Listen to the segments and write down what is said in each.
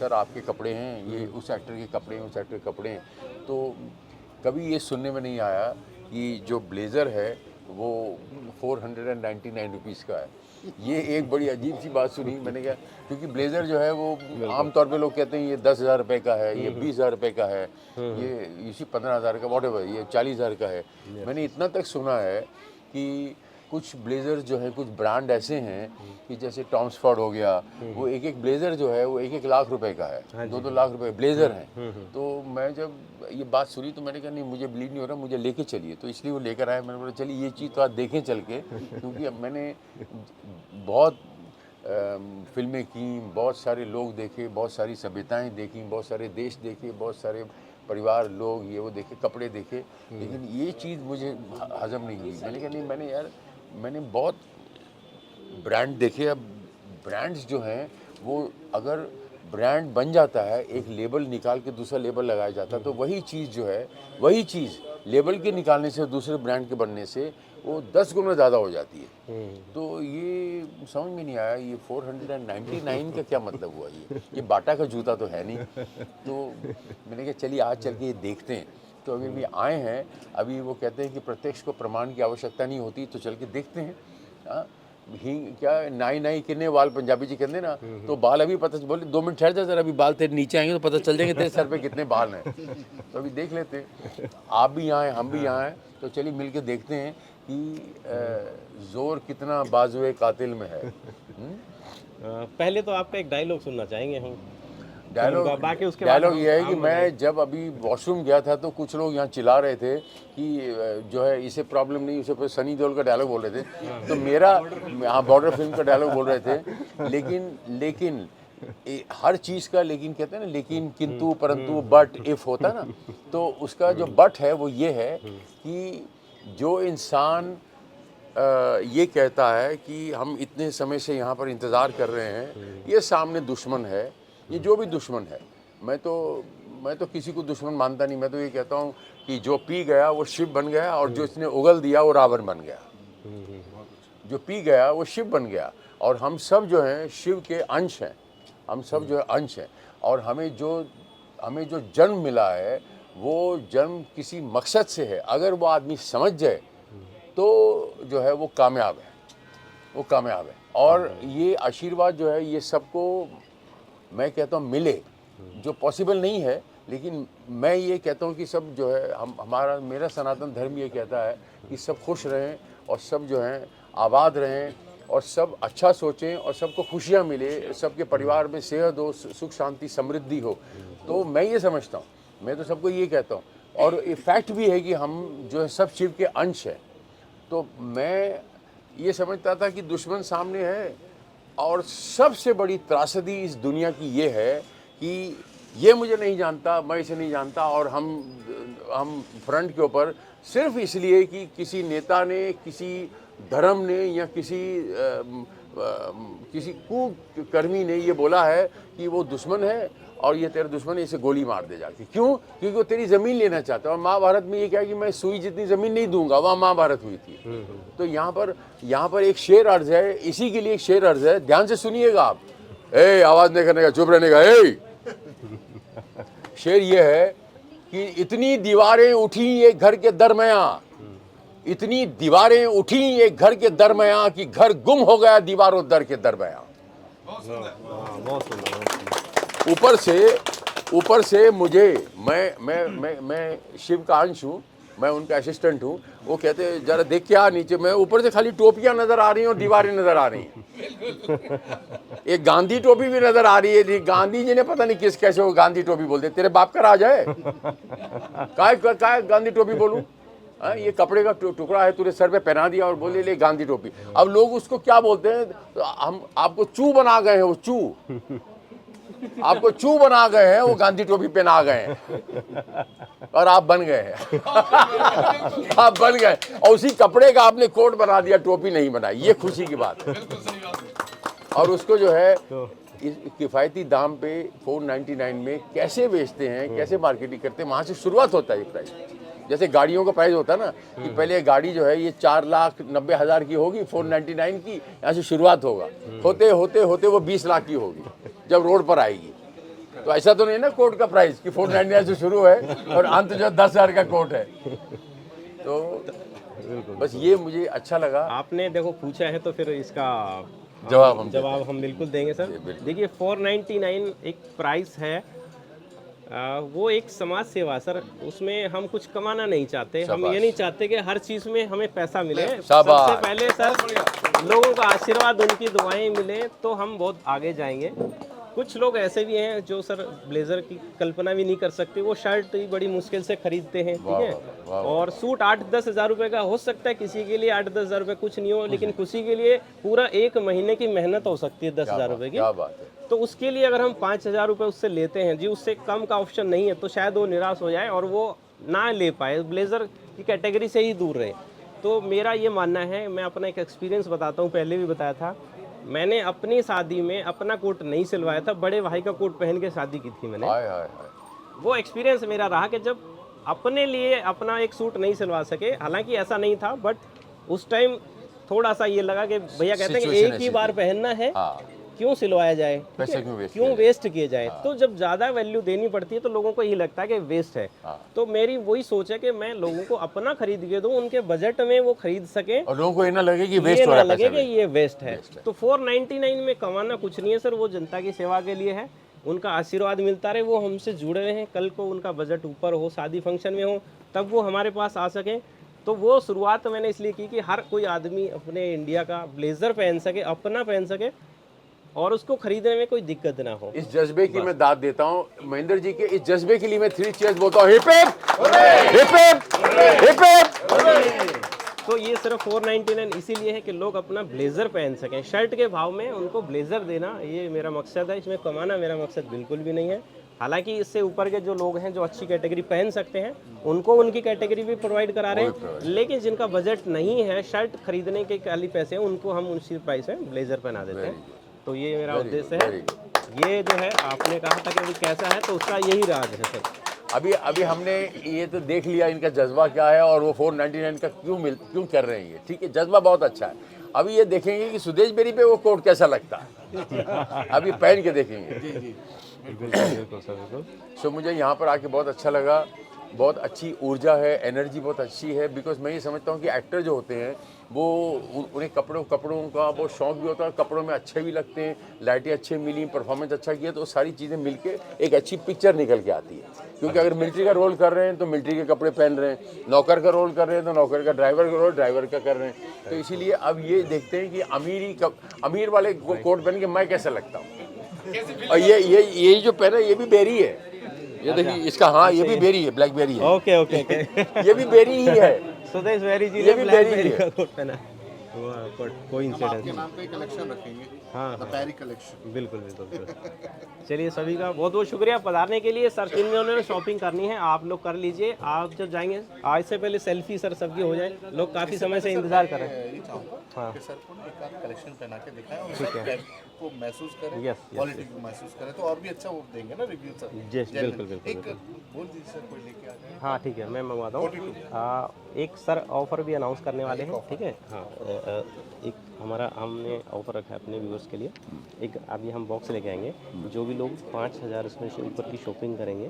Sir आपके कपड़े हैं, ये उस एक्टर के कपड़े हैं, उस एक्टर के कपड़े हैं। तो कभी ये सुनने में नहीं आया कि जो ब्लेज़र है वो 499 रुपीज़ का है। ये एक बड़ी अजीब सी बात सुनी मैंने, कहा क्योंकि ब्लेज़र जो है वो आमतौर पे लोग कहते हैं ये 10,000 रुपये का है, ये 20,000 रुपये का है, ये इसी 15,000 का, वॉटेवर, ये 40,000 का है। मैंने इतना तक सुना है कि कुछ ब्लेज़र जो है, कुछ ब्रांड ऐसे हैं कि जैसे टॉम्सफोर्ड हो गया, वो एक एक ब्लेज़र जो है वो 1-1 लाख रुपए का है, 2-2 लाख रुपए ब्लेज़र हैं। तो मैं जब ये बात सुनी तो मैंने कहा नहीं, मुझे बिलीव नहीं हो रहा, मुझे लेके चलिए। तो इसलिए वो लेकर आए। मैंने बोला चलिए ये चीज़ तो आज देखें चल के, क्योंकि अब मैंने बहुत फिल्में की, बहुत सारे लोग देखे, बहुत सारी सभ्यताएँ देखी, बहुत सारे देश देखे, बहुत सारे परिवार लोग ये वो देखे, कपड़े देखे, लेकिन ये चीज़ मुझे हज़म नहीं हुई। मैंने कहा नहीं, मैंने बहुत ब्रांड देखे। अब ब्रांड्स जो हैं वो अगर ब्रांड बन जाता है, एक लेबल निकाल के दूसरा लेबल लगाया जाता है, तो वही चीज़ जो है, वही चीज़ लेबल के निकालने से, दूसरे ब्रांड के बनने से वो 10 गुना ज़्यादा हो जाती है। तो ये समझ में नहीं आया, ये 499 का क्या मतलब हुआ? ये बाटा का जूता तो है नहीं। तो मैंने कहा चलिए आज चल के ये देखते हैं। तो अभी भी आए हैं, अभी वो कहते हैं कि प्रत्यक्ष को प्रमाण की आवश्यकता नहीं होती, तो चल के देखते हैं। हाँ, क्या नाई कितने वाल पंजाबी जी कहते ना, तो बाल अभी पता बोले 2 मिनट ठहर जा जरा, अभी बाल तेरे नीचे आएंगे तो पता चल जाएंगे तेरे सर पे कितने बाल हैं। तो अभी देख लेते हैं, आप भी आए हम भी आए, तो चलिए मिल के देखते हैं कि जोर कितना बाजुए कातिल में है। पहले तो आपका एक डायलॉग सुनना चाहेंगे हम। डायलॉग ये है कि मैं जब अभी वॉशरूम गया था तो कुछ लोग यहाँ चिल्ला रहे थे कि जो है इसे प्रॉब्लम नहीं, उसे सनी देओल का डायलॉग बोल रहे थे, तो मेरा हाँ बॉर्डर फिल्म का डायलॉग बोल रहे थे। लेकिन हर चीज़ का लेकिन कहते हैं ना, लेकिन, किंतु, परंतु, बट, इफ होता है ना, तो उसका जो बट है वो ये है कि जो इंसान ये कहता है कि हम इतने समय से यहाँ पर इंतज़ार कर रहे हैं, ये सामने दुश्मन है, ये जो भी दुश्मन है, मैं तो किसी को दुश्मन मानता नहीं। मैं तो ये कहता हूँ कि जो पी गया वो शिव बन गया, और जो इसने उगल दिया वो रावण बन गया। जो पी गया वो शिव बन गया, और हम सब जो हैं शिव के अंश हैं, हम सब जो है अंश हैं। और हमें जो जन्म मिला है वो जन्म किसी मकसद से है। अगर वो आदमी समझ जाए तो जो है वो कामयाब है, वो कामयाब है। और ये आशीर्वाद जो है ये सबको मैं कहता हूँ मिले, जो पॉसिबल नहीं है, लेकिन मैं ये कहता हूँ कि सब जो है मेरा सनातन धर्म ये कहता है कि सब खुश रहें, और सब जो हैं आबाद रहें, और सब अच्छा सोचें, और सबको खुशियाँ मिले, सबके परिवार में सेहत हो, सुख शांति समृद्धि हो। तो मैं ये समझता हूँ, मैं तो सबको ये कहता हूँ। और ये फैक्ट भी है कि हम जो है सब शिव के अंश हैं। तो मैं ये समझता था कि दुश्मन सामने है, और सबसे बड़ी त्रासदी इस दुनिया की ये है कि ये मुझे नहीं जानता, मैं इसे नहीं जानता, और हम फ्रंट के ऊपर सिर्फ इसलिए कि किसी नेता ने, किसी धर्म ने, या किसी कुकर्मी ने ये बोला है कि वो दुश्मन है और ये तेरा दुश्मन है, इसे गोली मार दे जाके। क्यों? क्योंकि वो तेरी ज़मीन लेना चाहता है। और महाभारत में ये क्या है कि मैं सुई जितनी ज़मीन नहीं दूंगा, वहाँ महाभारत हुई थी। तो यहाँ पर एक शेर अर्ज है, इसी के लिए एक शेर अर्ज है, ध्यान से सुनिएगा आप। आवाज़ नहीं करने का, चुप रहने का। शेर ये है कि इतनी दीवारें उठी एक घर के दरमियाँ, इतनी दीवारें उठी एक घर के दरमियाँ कि घर गुम हो गया दीवारों दर के दरमियाँ। ऊपर से मुझे मैं शिव का अंश हूँ, मैं उनका असिस्टेंट हूँ। वो कहते हैं जरा देख के आ नीचे, मैं ऊपर से खाली टोपियाँ नजर आ रही हैं और दीवारें नजर आ रही हैं। एक गांधी टोपी भी नजर आ रही है। गांधी जी ने पता नहीं कैसे वो गांधी टोपी बोलते, तेरे बाप का राज है, काय गांधी टोपी बोलूं? ये कपड़े का टुकड़ा है, तूने सर पे पहना दिया और बोले ले गांधी टोपी। अब लोग उसको क्या बोलते हैं, हम आपको चू बना गए हैं, वो चू आपको चू बना गए हैं, वो गांधी टोपी पहना गए हैं, और आप बन गए हैं। आप बन गए, और उसी कपड़े का आपने कोट बना दिया, टोपी नहीं बनाई। ये खुशी की बात है। और उसको जो है किफ़ायती दाम पे 499 में कैसे बेचते हैं, कैसे मार्केटिंग करते हैं, वहाँ से शुरुआत होता है ये प्राइस। जैसे गाड़ियों का प्राइस होता है ना कि पहले गाड़ी जो है ये 4,90,000 की होगी, 499 की, यहाँ से शुरुआत होगा, होते होते होते वो 20 लाख की होगी जब रोड पर आएगी। तो ऐसा तो नहीं ना कोट का प्राइस कि 499 से शुरू है और अंत जो 10,000 का कोट है। तो बस ये मुझे अच्छा लगा। आपने देखो पूछा है तो फिर इसका जवाब हम बिल्कुल देंगे सर। बिल्कुल। देखिए 499 एक प्राइस है, वो एक समाज सेवा सर, उसमें हम कुछ कमाना नहीं चाहते, हम ये नहीं चाहते कि हर चीज़ में हमें पैसा मिले। शाबाश। सबसे पहले सर लोगों का आशीर्वाद, उनकी दुआएं मिले तो हम बहुत आगे जाएंगे। कुछ लोग ऐसे भी हैं जो सर ब्लेज़र की कल्पना भी नहीं कर सकते, वो शर्ट ही बड़ी मुश्किल से खरीदते हैं, ठीक है, और सूट 8-10 हज़ार रुपये का हो सकता है, किसी के लिए 8-10 हज़ार रुपये कुछ नहीं हो, लेकिन खुशी के लिए पूरा एक महीने की मेहनत हो सकती है 10,000 रुपये की। क्या बात है। तो उसके लिए अगर हम 5,000 रुपये उससे लेते हैं जी, उससे कम का ऑप्शन नहीं है, तो शायद वो निराश हो जाए और वो ना ले पाए, ब्लेज़र की कैटेगरी से ही दूर रहे। तो मेरा ये मानना है, मैं अपना एक एक्सपीरियंस बताता हूँ, पहले भी बताया था, मैंने अपनी शादी में अपना कोट नहीं सिलवाया था, बड़े भाई का कोट पहन के शादी की थी मैंने। हाय हाय हाय। वो एक्सपीरियंस मेरा रहा कि जब अपने लिए अपना एक सूट नहीं सिलवा सके, हालांकि ऐसा नहीं था, बट उस टाइम थोड़ा सा ये लगा कि भैया कहते हैं कि एक ही बार पहनना है, क्यों सिलवाया जाए, पैसे क्यों वेस्ट किए जाए। तो जब ज़्यादा वैल्यू देनी पड़ती है तो लोगों को यही लगता है कि वेस्ट है। तो मेरी वही सोच है कि मैं लोगों को अपना खरीद के दूं, उनके बजट में वो खरीद सके और लोगों को ये ना लगे कि वेस्ट ये हो ना रहा है, लगे पैसा कि ये वेस्ट है। तो 499 में कमाना कुछ नहीं है सर, वो जनता की सेवा के लिए है, उनका आशीर्वाद मिलता रहे, वो हमसे जुड़े रहें, कल को उनका बजट ऊपर हो, शादी फंक्शन में हो, तब वो हमारे पास आ सकें। तो वो शुरुआत मैंने इसलिए की कि हर कोई आदमी अपने इंडिया का ब्लेजर पहन सके, अपना पहन सके, और उसको खरीदने में कोई दिक्कत ना हो। इस जज्बे की मैं दाद देता हूँ महेंद्र जी के, इस जज्बे के लिए मैं 3 चीयर्स बोलता हूँ। Hip hip hip hip hip hip. तो ये सिर्फ 499 इसीलिए है कि लोग अपना ब्लेजर पहन सकें, शर्ट के भाव में उनको ब्लेजर देना, ये मेरा मकसद है। इसमें कमाना मेरा मकसद बिल्कुल भी नहीं है। हालांकि इससे ऊपर के जो लोग हैं जो अच्छी कैटेगरी पहन सकते हैं, उनको उनकी कैटेगरी भी प्रोवाइड करा रहे हैं, लेकिन जिनका बजट नहीं है शर्ट खरीदने के खाली पैसे, उनको हम उसी प्राइस में ब्लेजर पहना देते हैं। तो ये मेरा उद्देश्य है। ये जो है आपने कहा था कि अभी कैसा है, तो उसका यही राज है सर। अभी हमने ये तो देख लिया इनका जज्बा क्या है और वो 499 का क्यों कर रहे हैं ये, ठीक है, जज्बा बहुत अच्छा है। अभी ये देखेंगे कि सुदेश बेरी पे वो कोट कैसा लगता है, अभी पहन के देखेंगे। बिल्कुल सर, बिल्कुल। सो मुझे यहाँ पर आके बहुत अच्छा लगा, बहुत अच्छी ऊर्जा है, एनर्जी बहुत अच्छी है। बिकॉज मैं ये समझता हूँ कि एक्टर जो होते हैं वो उन्हें कपड़ों का बहुत शौक भी होता है, कपड़ों में अच्छे भी लगते हैं, लाइटें अच्छी मिली, परफॉर्मेंस अच्छा किया, तो सारी चीज़ें मिलके एक अच्छी पिक्चर निकल के आती है। क्योंकि अगर मिलिट्री का रोल कर रहे हैं तो मिलिट्री के कपड़े पहन रहे हैं, नौकर का रोल कर रहे हैं तो नौकर का, ड्राइवर का रोल ड्राइवर का कर रहे हैं। तो इसीलिए अब ये देखते हैं कि अमीर वाले कोट पहन के मैं कैसा लगता हूँ। और ये जो पहना ये भी बेरी है, ये देखिए इसका, हाँ ये भी बेरी है, ब्लैक बेरी है। Okay okay okay. ये भी बेरी ही है, सुदेश बेरी जी ये ने भी ब्लैक बेरी बेरी है। का कोट पहना। कोइंसिडेंस। आपके नाम पे कलेक्शन रखेंगे। हाँ, द पैरी कलेक्शन। बिल्कुल बिल्कुल बिल्कुल। चलिए सभी का बहुत बहुत शुक्रिया पधारने के लिए। सर जिन में उन्होंने शॉपिंग करनी है आप लोग कर लीजिए। आप जब जाएंगे आज से पहले सेल्फी सर सबकी हो जाए, लोग काफ़ी समय से इंतजार कर रहे हैं। ये चाहूँगा हाँ। कि सर को ना एक आध कलेक्शन पहना के दिखाएं और सर को महसूस करें, Yes, क्वालिटी को महसूस करें, तो और भी अच्छा वो देंगे ना रिव्यू सर। Yes, बिल्कुल, बिल्कुल, एक बोल दीजिए सर, कोई लेके आ जाए। हाँ ठीक है, मैं मंगवाता हूँ। एक सर ऑफर भी अनाउंस करने वाले हैं, ठीक है। हाँ, एक हमने ऑफर रखा है अपने व्यूअर्स के लिए। एक अभी हम बॉक्स लेके आएंगे, जो भी लोग 5,000 इसमें से ऊपर की शॉपिंग करेंगे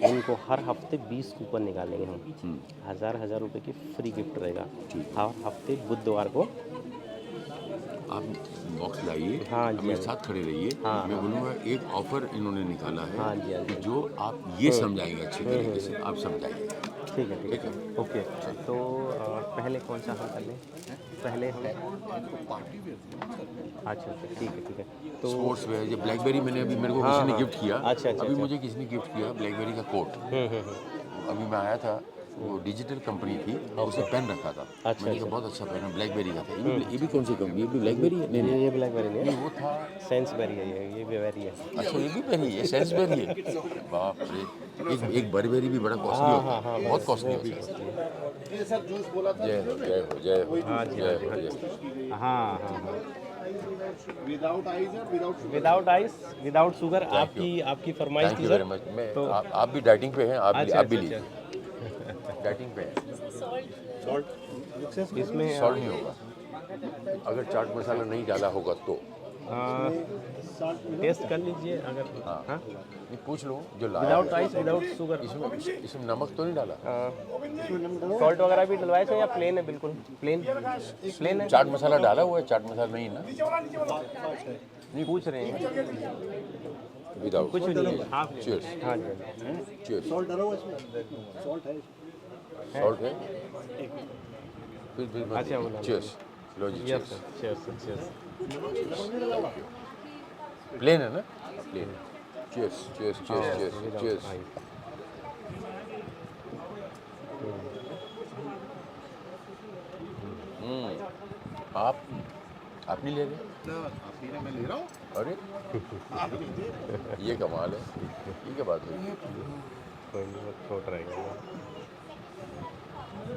उनको हर हफ्ते 20 कूपन निकालेंगे हम। 1,000 रुपये की फ्री गिफ्ट रहेगा हर हफ्ते बुधवार को। आप बॉक्स लाइए, हाँ जी, मेरे साथ खड़े रहिए। मैं बोलूँगा एक ऑफर इन्होंने निकाला है। हाँ जी, हाँ जी। कि जो आप ये समझाएंगे अच्छी तरीके से, आप समझाइए। ठीक है ठीक है, ओके। तो पहले कौन सा हम कर लें? पहले हम पार्टी वेयर दिया सर। अच्छा ठीक है ठीक है। तो स्पोर्ट्स वेयर, जो ब्लैकबेरी मैंने अभी मेरे को किसी ने गिफ्ट किया। अच्छा, अभी मुझे किसी ने गिफ्ट किया ब्लैकबेरी का कोट। अभी मैं आया था, वो डिजिटल कंपनी थी, उसे पेन रखा था। मैंने कहा बहुत अच्छा पेन है, ब्लैकबेरी का था। ये भी कौन सी कंपनी? ये भी ब्लैकबेरी है? नहीं, ये ब्लैकबेरी नहीं है, वो था सेंसबेरी है, ये भी बेरी है। अच्छा, ये भी बेरी है, सेंसबेरी है। बाप रे, एक बर्बेरी भी बड़ा कॉस्टली होता है, बहुत कॉस्टली होता है। ये सर जूस बोला था, जय हो जय हो जय हो हाँ जी, जय हो जय हो। हाँ हाँ हाँ। विदाउट आइज और without without ice without sugar, आपकी फरमाइश थैंक थी यू सर। Very much. मैं आप भी डाइटिंग पे हैं, आप अच्छा, भी अच्छा, लीजिए, डाइटिंग पे हैं। इसमें सॉल्ट नहीं होगा, अगर चाट मसाला नहीं डाला होगा तो टेस्ट कर लीजिए अगर हाँ। हाँ ये पूछ लो जो लाया विदाउट है। राइस विदाउट शुगर इसमें नमक तो नहीं डाला? सॉल्ट वगैरह भी डलवाए थे या प्लेन है बिल्कुल प्लेन प्लेन है चाट मसाला डाला हुआ है? चाट मसाला नहीं ना? नहीं पूछ रहे हैं विदाउट। कुछ भी नहीं है हाफ Cheers. हाँ जी Cheers. सॉल्ट डाला हुआ इसमें सॉल्ट है सॉल्ट है? फिर अच्छा, बोला। चीयर्स। लो जी yes cheers. Sir cheers plain है ना? Plain. Cheers cheers cheers cheers cheers. आप नहीं ले रहे? मैं ले रहा हूँ। अरे ये कमाल है। ये क्या बात है? कोई नहीं छोट रहेगा